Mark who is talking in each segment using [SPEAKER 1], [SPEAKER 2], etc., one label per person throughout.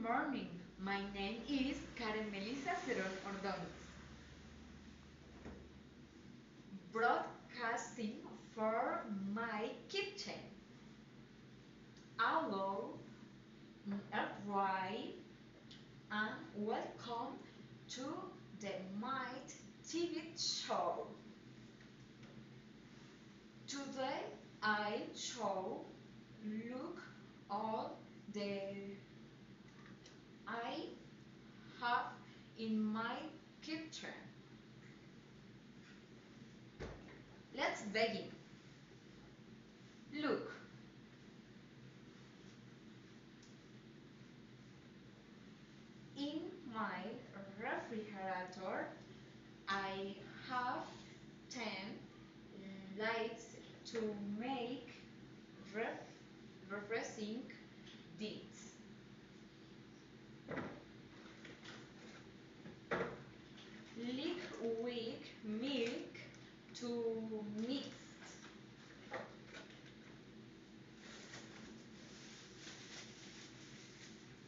[SPEAKER 1] morning. My name is Karen Melissa Cerón Ordóñez, broadcasting for my kitchen. Hello, everyone, and welcome to the Might TV show. Today I show look all the I have in my kitchen. Let's begin. Look, in my refrigerator I have 10 lights to make refreshing deeds. Liquid milk to mix.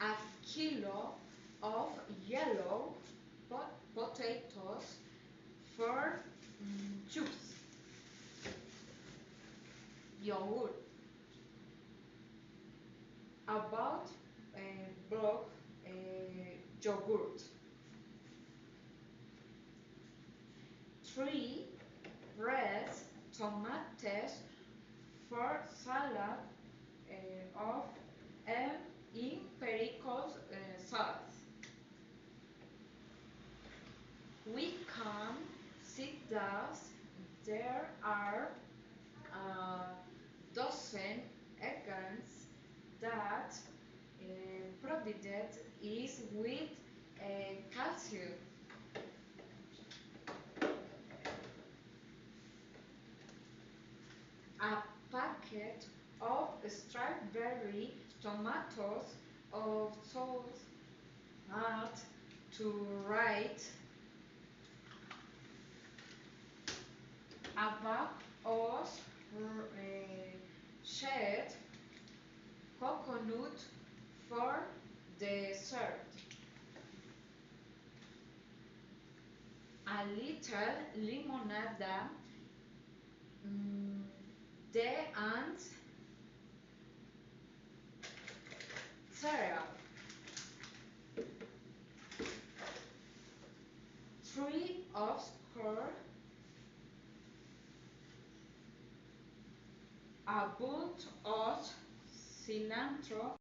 [SPEAKER 1] A kilo of yellow potatoes for chips. Yogurt. About block yogurt. 3 red tomatoes for salad of empirical sauce. We can see that there are a dozen organs that provided is with calcium. A packet of strawberry tomatoes of sauce add to right a bag of shed coconut for dessert. A little limonada, the and cereal. 3 of score, a bunch of cilantro.